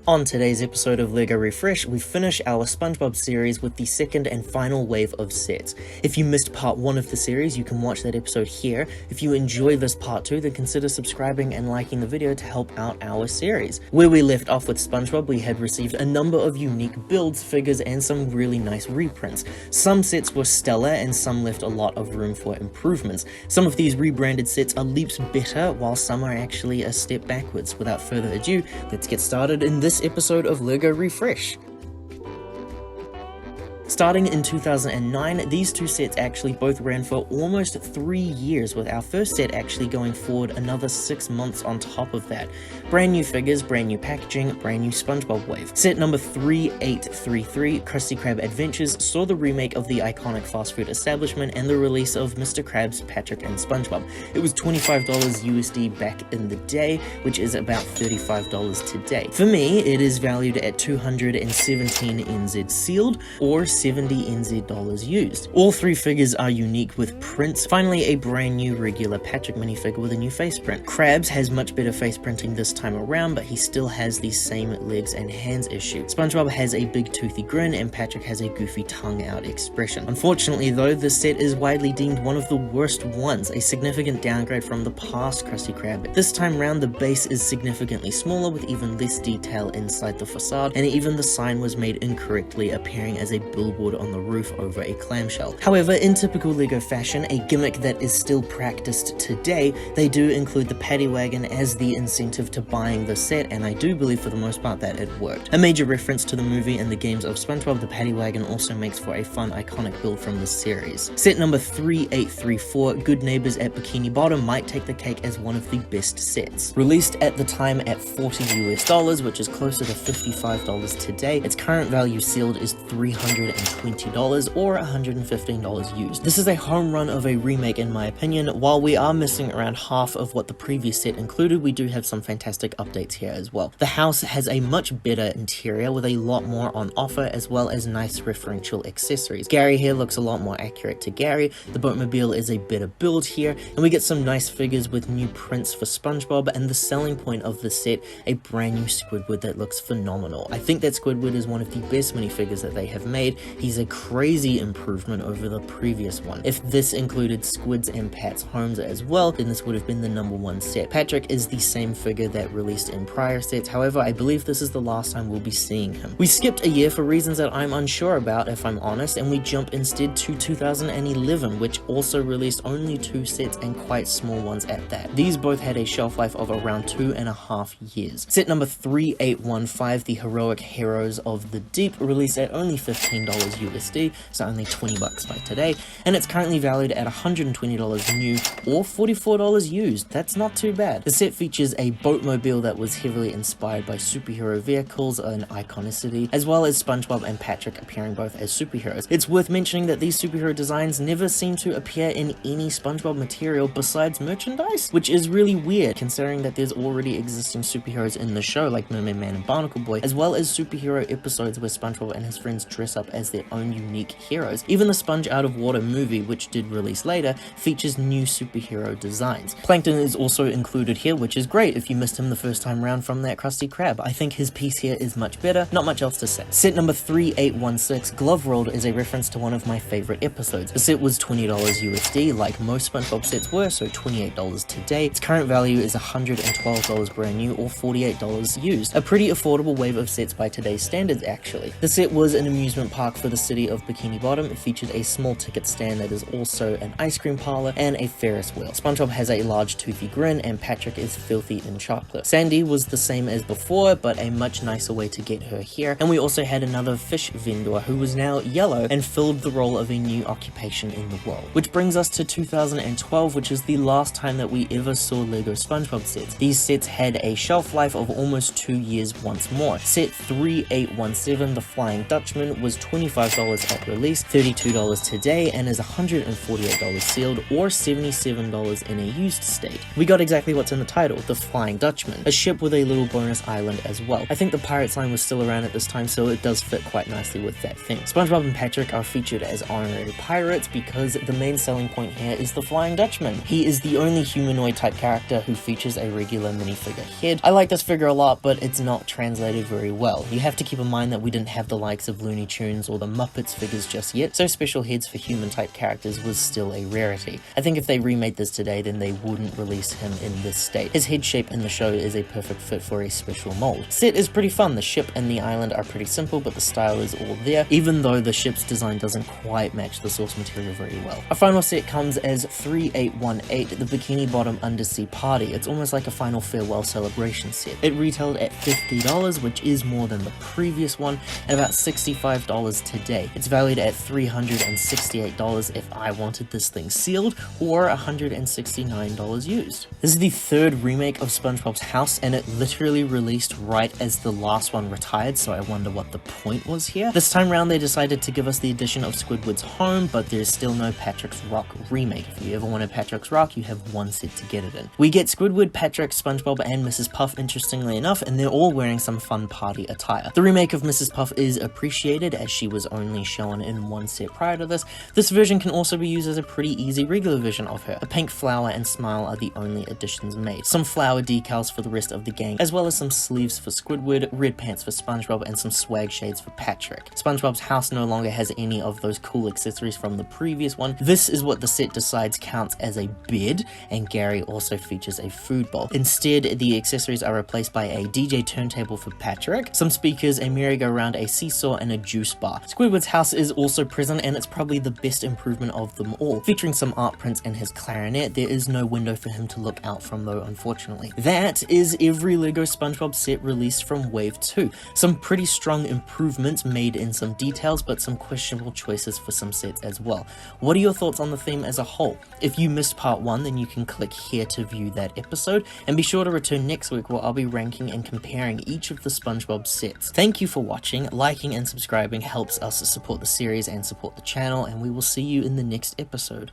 On today's episode of LEGO Refresh, we finish our SpongeBob series with the second and final wave of sets. If you missed part 1 of the series, you can watch that episode here. If you enjoy this part 2, then consider subscribing and liking the video to help out our series. Where we left off with SpongeBob, we had received a number of unique builds, figures, and some really nice reprints. Some sets were stellar and some left a lot of room for improvements. Some of these rebranded sets are leaps better, while some are actually a step backwards. Without further ado, let's get started in this episode of LEGO Refresh. Starting in 2009, these two sets actually both ran for almost 3 years, with our first set actually going forward another 6 months on top of that. Brand new figures, brand new packaging, brand new SpongeBob wave. Set number 3833, Krusty Krab Adventures, saw the remake of the iconic fast food establishment and the release of Mr. Krabs, Patrick, and SpongeBob. It was $25 USD back in the day, which is about $35 today. For me, it is valued at 217 NZ sealed, or 70 NZ dollars used. All three figures are unique with prints. Finally, a brand new regular Patrick minifigure with a new face print. Krabs has much better face printing this time around, but he still has the same legs and hands issue. SpongeBob has a big toothy grin and Patrick has a goofy tongue out expression. Unfortunately though, this set is widely deemed one of the worst ones, a significant downgrade from the past Krusty Krab. This time round, the base is significantly smaller with even less detail inside the facade, and even the sign was made incorrectly, appearing as a billboard on the roof over a clamshell. However, in typical LEGO fashion, a gimmick that is still practiced today, they do include the paddy wagon as the incentive to buying the set, and I do believe for the most part that it worked. A major reference to the movie and the games of SpongeBob, the paddy wagon also makes for a fun iconic build from this series. Set number 3834, Good Neighbors at Bikini Bottom, might take the cake as one of the best sets. Released at the time at $40 US, which is closer to $55 today, its current value sealed is $320 or $115 used. This is a home run of a remake in my opinion. While we are missing around half of what the previous set included, we do have some fantastic updates here as well. The house has a much better interior with a lot more on offer, as well as nice referential accessories. Gary here looks a lot more accurate to Gary, the boatmobile is a better build here, and we get some nice figures with new prints for SpongeBob, and the selling point of the set, a brand new Squidward that looks phenomenal. I think that Squidward is one of the best minifigures that they have made. He's a crazy improvement over the previous one. If this included Squid's and Pat's homes as well, then this would have been the #1 set. Patrick is the same figure that released in prior sets, however I believe this is the last time we'll be seeing him. We skipped a year for reasons that I'm unsure about if I'm honest, and we jump instead to 2011, which also released only 2 sets and quite small ones at that. These both had a shelf life of around 2.5 years. Set number 3815, the Heroic Heroes of the Deep, released at only $15 USD, so only 20 bucks by today, and it's currently valued at $120 new or $44 used. That's not too bad. The set features a boatmobile that was heavily inspired by superhero vehicles and iconicity, as well as SpongeBob and Patrick appearing both as superheroes. It's worth mentioning that these superhero designs never seem to appear in any SpongeBob material besides merchandise, which is really weird considering that there's already existing superheroes in the show like Mermaid Man and Barnacle Boy, as well as superhero episodes where SpongeBob and his friends dress up as their own unique heroes. Even the Sponge Out of Water movie, which did release later, features new superhero designs. Plankton is also included here, which is great if you missed him the first time round from that Krusty Krab. I think his piece here is much better, not much else to say. Set number 3816, Glove World, is a reference to one of my favorite episodes. The set was $20 USD, like most SpongeBob sets were, so $28 today. Its current value is $112 brand new or $48 used. A pretty affordable wave of sets by today's standards actually. The set was an amusement park for the city of Bikini Bottom. It featured a small ticket stand that is also an ice cream parlor and a Ferris wheel. SpongeBob has a large toothy grin and Patrick is filthy in chocolate. Sandy was the same as before, but a much nicer way to get her here, and we also had another fish vendor who was now yellow and filled the role of a new occupation in the world. Which brings us to 2012, which is the last time that we ever saw LEGO SpongeBob sets. These sets had a shelf life of almost 2 years once more. Set 3817, the Flying Dutchman, was $25 $25 at release, $32 today, and is $148 sealed or $77 in a used state. We got exactly what's in the title, the Flying Dutchman, a ship with a little bonus island as well. I think the Pirates line was still around at this time, so it does fit quite nicely with that theme. SpongeBob and Patrick are featured as honorary pirates because the main selling point here is the Flying Dutchman. He is the only humanoid type character who features a regular minifigure head. I like this figure a lot, but it's not translated very well. You have to keep in mind that we didn't have the likes of Looney Tunes or the Muppets figures just yet, so special heads for human type characters was still a rarity. I think if they remade this today, then they wouldn't release him in this state. His head shape in the show is a perfect fit for a special mold. Set is pretty fun. The ship and the island are pretty simple, but the style is all there, even though the ship's design doesn't quite match the source material very well. Our final set comes as 3818, the Bikini Bottom Undersea Party. It's almost like a final farewell celebration set. It retailed at $50, which is more than the previous one, and about $65 today. It's valued at $368 if I wanted this thing sealed, or $169 used. This is the third remake of SpongeBob's house, and it literally released right as the last one retired, so I wonder what the point was here. This time round they decided to give us the addition of Squidward's home, but there's still no Patrick's Rock remake. If you ever wanted Patrick's Rock, you have one set to get it in. We get Squidward, Patrick, SpongeBob, and Mrs. Puff, interestingly enough, and they're all wearing some fun party attire. The remake of Mrs. Puff is appreciated, as she was only shown in one set prior to this. This version can also be used as a pretty easy regular version of her. A pink flower and smile are the only additions made. Some flower decals for the rest of the gang, as well as some sleeves for Squidward, red pants for SpongeBob, and some swag shades for Patrick. SpongeBob's house no longer has any of those cool accessories from the previous one. This is what the set decides counts as a bed, and Gary also features a food bowl. Instead, the accessories are replaced by a DJ turntable for Patrick, some speakers, a merry-go-round, a seesaw, and a juice bar. Squidward's house is also present, and it's probably the best improvement of them all. Featuring some art prints and his clarinet, there is no window for him to look out from though, unfortunately. That is every LEGO SpongeBob set released from Wave 2. Some pretty strong improvements made in some details, but some questionable choices for some sets as well. What are your thoughts on the theme as a whole? If you missed part 1, then you can click here to view that episode, and be sure to return next week where I'll be ranking and comparing each of the SpongeBob sets. Thank you for watching. Liking and subscribing helps us support the series and support the channel, and we will see you in the next episode.